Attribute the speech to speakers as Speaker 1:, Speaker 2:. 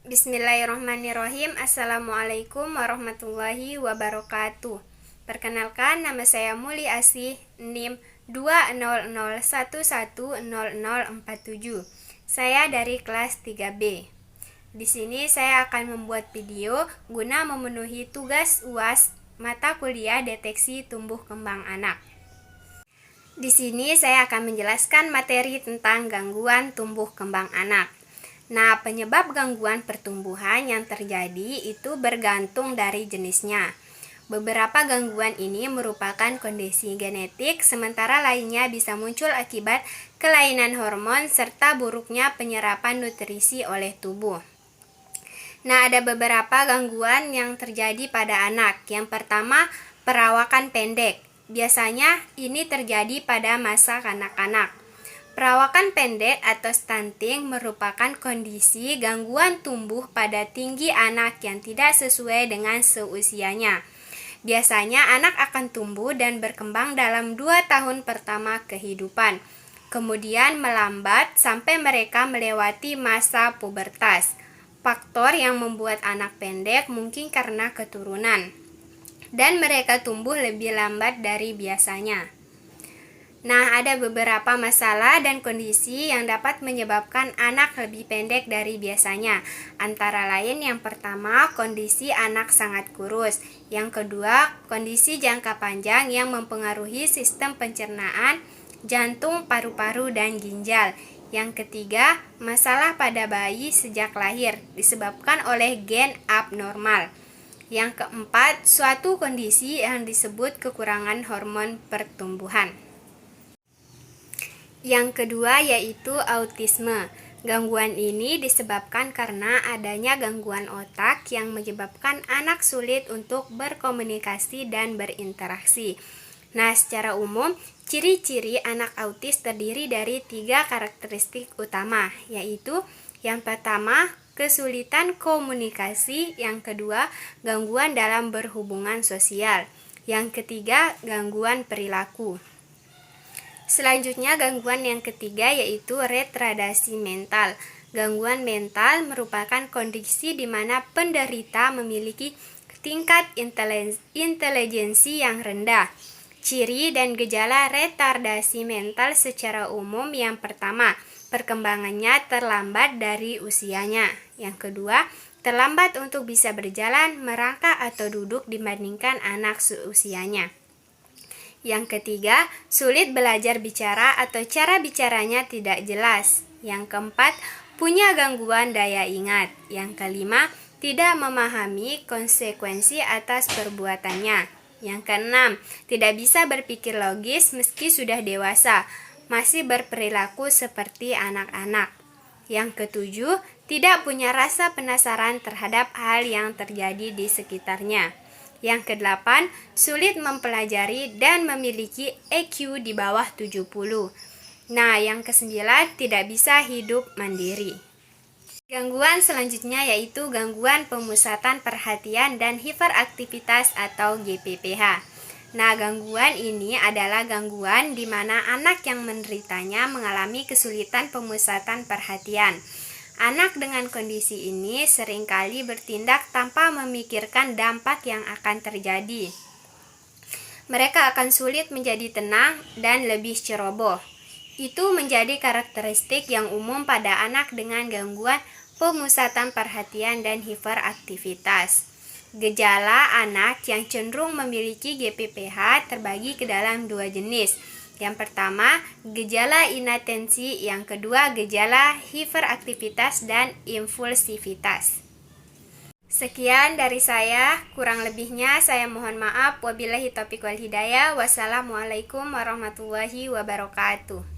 Speaker 1: Bismillahirrahmanirrahim. Assalamualaikum warahmatullahi wabarakatuh. Perkenalkan, nama saya Muli Asih, NIM 200110047. Saya dari kelas 3B. Di sini saya akan membuat video guna memenuhi tugas UAS mata kuliah deteksi tumbuh kembang anak. Di sini saya akan menjelaskan materi tentang gangguan tumbuh kembang anak. Nah, penyebab gangguan pertumbuhan yang terjadi itu bergantung dari jenisnya. Beberapa gangguan ini merupakan kondisi genetik, sementara lainnya bisa muncul akibat kelainan hormon serta buruknya penyerapan nutrisi oleh tubuh. Nah, ada beberapa gangguan yang terjadi pada anak. Yang pertama, perawakan pendek. Biasanya ini terjadi pada masa kanak-kanak. Perawakan pendek atau stunting merupakan kondisi gangguan tumbuh pada tinggi anak yang tidak sesuai dengan seusianya. Biasanya anak akan tumbuh dan berkembang dalam 2 tahun pertama kehidupan. Kemudian melambat sampai mereka melewati masa pubertas. Faktor yang membuat anak pendek mungkin karena keturunan, dan mereka tumbuh lebih lambat dari biasanya. Nah, ada beberapa masalah dan kondisi yang dapat menyebabkan anak lebih pendek dari biasanya. Antara lain, yang pertama, kondisi anak sangat kurus. Yang kedua, kondisi jangka panjang yang mempengaruhi sistem pencernaan, jantung, paru-paru, dan ginjal. Yang ketiga, masalah pada bayi sejak lahir disebabkan oleh gen abnormal. Yang keempat, suatu kondisi yang disebut kekurangan hormon pertumbuhan. Yang kedua yaitu autisme. Gangguan ini disebabkan karena adanya gangguan otak yang menyebabkan anak sulit untuk berkomunikasi dan berinteraksi. Nah, secara umum, ciri-ciri anak autis terdiri dari 3 karakteristik utama, yaitu yang pertama, kesulitan komunikasi, yang kedua, gangguan dalam berhubungan sosial, yang ketiga, gangguan perilaku. Selanjutnya, gangguan yang ketiga yaitu retardasi mental. Gangguan mental merupakan kondisi di mana penderita memiliki tingkat intelijensi yang rendah. Ciri dan gejala retardasi mental secara umum: yang pertama, perkembangannya terlambat dari usianya. Yang kedua, terlambat untuk bisa berjalan, merangkak atau duduk dibandingkan anak seusianya. Yang ketiga, sulit belajar bicara atau cara bicaranya tidak jelas. Yang keempat, punya gangguan daya ingat. Yang kelima, tidak memahami konsekuensi atas perbuatannya. Yang keenam, tidak bisa berpikir logis meski sudah dewasa, masih berperilaku seperti anak-anak. Yang ketujuh, tidak punya rasa penasaran terhadap hal yang terjadi di sekitarnya. Yang kedelapan, sulit mempelajari dan memiliki EQ di bawah 70. Nah, yang kesembilan, tidak bisa hidup mandiri. Gangguan selanjutnya yaitu gangguan pemusatan perhatian dan hiperaktivitas atau GPPH. Nah, gangguan ini adalah gangguan di mana anak yang menderitanya mengalami kesulitan pemusatan perhatian. Anak dengan kondisi ini seringkali bertindak tanpa memikirkan dampak yang akan terjadi. Mereka akan sulit menjadi tenang dan lebih ceroboh. Itu menjadi karakteristik yang umum pada anak dengan gangguan pemusatan perhatian dan hiperaktivitas. Gejala anak yang cenderung memiliki GPPH terbagi ke dalam 2 jenis. Yang pertama, gejala inatensi, yang kedua, gejala hiperaktivitas dan impulsivitas. Sekian dari saya, kurang lebihnya saya mohon maaf. Wabillahi taufiq wal hidayah. Wassalamualaikum warahmatullahi wabarakatuh.